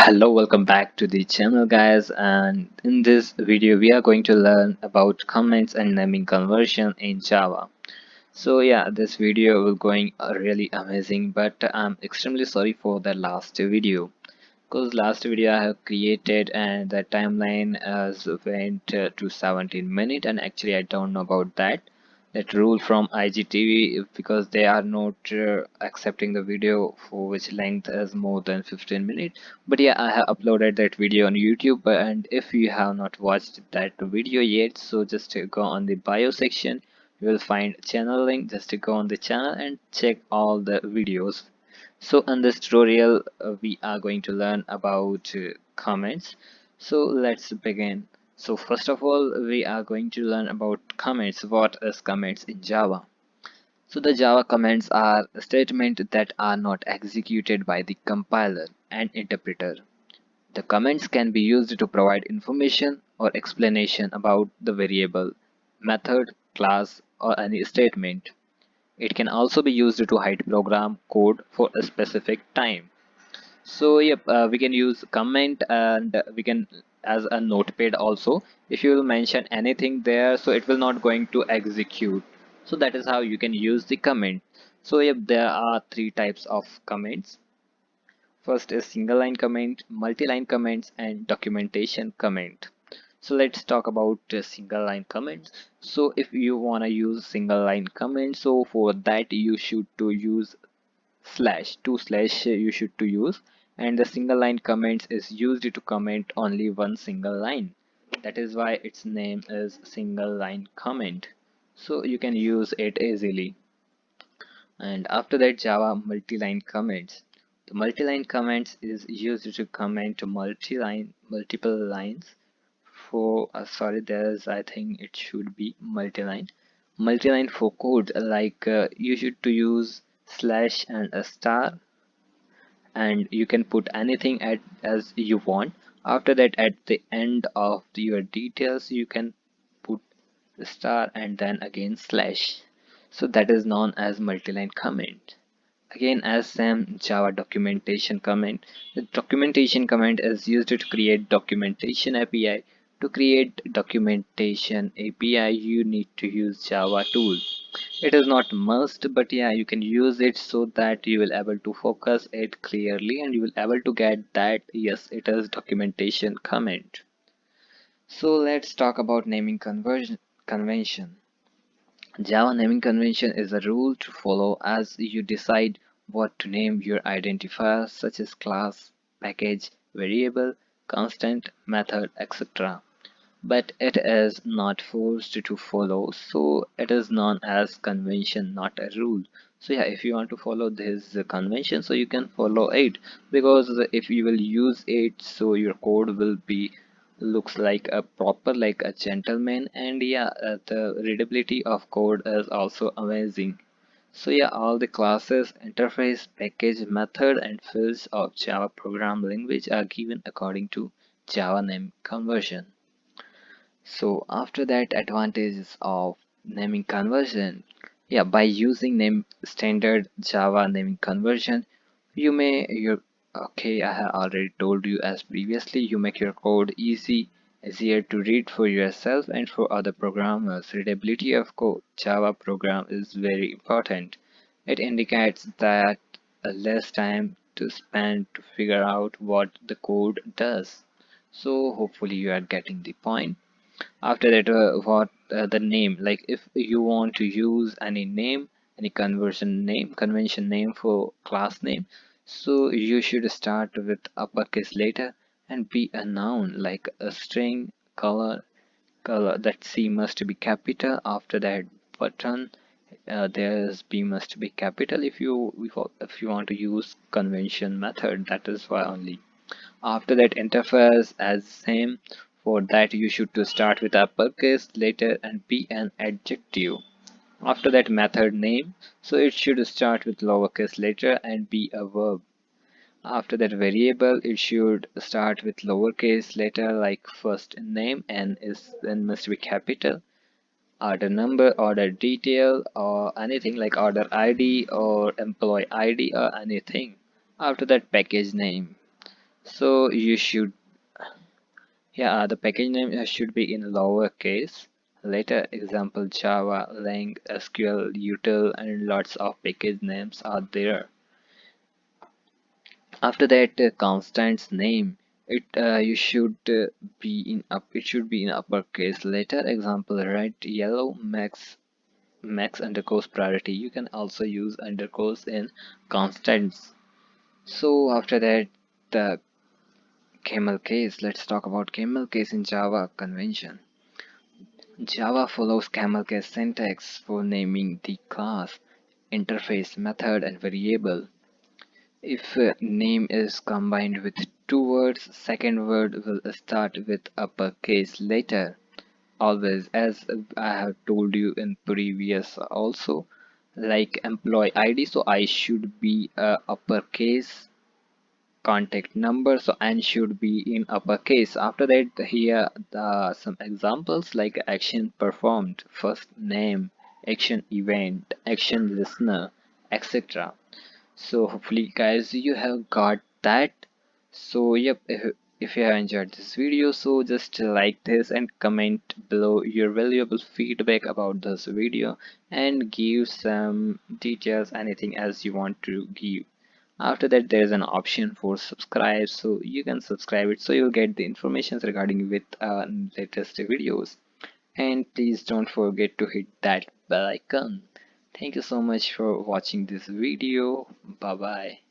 Hello, welcome back to the channel, guys. And in this video, we are going to learn about comments and naming conversion in Java. So yeah, this video will going really amazing, but I'm extremely sorry for the last video because last video I have created and the timeline has went to 17 minutes, and actually I don't know about that rule from IGTV because they are not accepting the video for which length is more than 15 minutes. But yeah, I have uploaded that video on YouTube, and if you have not watched that video yet, so just go on the bio section. You will find channel link. Just go on the channel and check all the videos. So in this tutorial, we are going to learn about comments. So let's begin. So first of all, we are going to learn about comments. What is comments in Java? So the Java comments are statements that are not executed by the compiler and interpreter. The comments can be used to provide information or explanation about the variable, method, class, or any statement. It can also be used to hide program code for a specific time. So yep, we can use comment, and we can as a notepad also. If you will mention anything there, so it will not going to execute. So that is how you can use the comment. So yep, there are three types of comments. First is single line comment, multi-line comments, and documentation comment. So let's talk about single line comments. So if you want to use single line comment, so for that you should to use slash two slash you should to use, and the single line comments is used to comment only one single line. That is why its name is single line comment. So you can use it easily. And after that, Java multi-line comments. The multi-line comments is used to comment to multiple lines for sorry, there's I think it should be multi-line for code, like you should to use slash and a star, and you can put anything at as you want. After that, at the end of your details, you can put the star and then again slash. So that is known as multi-line comment. Again, as same Java documentation comment. The documentation comment is used to create documentation API. To create documentation API, you need to use Java tool. It is not must, but yeah, you can use it so that you will able to focus it clearly and you will able to get that yes, it is documentation comment. So let's talk about naming conversion convention. Java naming convention is a rule to follow as you decide what to name your identifiers such as class, package, variable, constant, method, etc. But it is not forced to follow, so it is known as convention, not a rule. So yeah, if you want to follow this convention, so you can follow it, because if you will use it, so your code will be looks like a proper, like a gentleman, and yeah, the readability of code is also amazing. So yeah, all the classes, interface, package, method, and fields of Java program language are given according to Java name conversion. So after that, advantages of naming conversion. Yeah, by using name standard Java naming conversion, you may your okay, I have already told you as previously, you make your code easier to read for yourself and for other programmers. Readability of code. Java program is very important. It indicates that less time to spend to figure out what the code does. So hopefully you are getting the point. After that, what the name, like if you want to use any name, any convention name for class name, so you should start with uppercase letter and be a noun like a string, color that C must be capital. After that, button, there's B must be capital if you want to use convention method, that is why only. After that, interface as same. For that, you should to start with uppercase letter and be an adjective. After that, method name, so it should start with lowercase letter and be a verb. After that, variable, it should start with lowercase letter like first name and is then must be capital. Order number, order detail, or anything like order ID or employee ID or anything. After that, package name. So you should, yeah, the package name should be in lowercase. Later example Java, Lang, SQL, util, and lots of package names are there. After that, constant's name, it should be in uppercase. Later example red, yellow, max underscores priority. You can also use underscores in constants. So after that, the camel case. Let's talk about camel case in Java convention. Java follows camel case syntax for naming the class, interface, method, and variable. If name is combined with two words, second word will start with uppercase later. Always, as I have told you in previous also, like employee ID, so I should be uppercase, contact number, so and should be in uppercase. After that, here some examples like action performed, first name, action event, action listener, etc. So hopefully guys you have got that. So yep, if you have enjoyed this video, so just like this and comment below your valuable feedback about this video, and give some details, anything else you want to give. After that there is an option for subscribe, so you can subscribe it so you'll get the information regarding with latest videos. And please don't forget to hit that bell icon. Thank you so much for watching this video. Bye bye.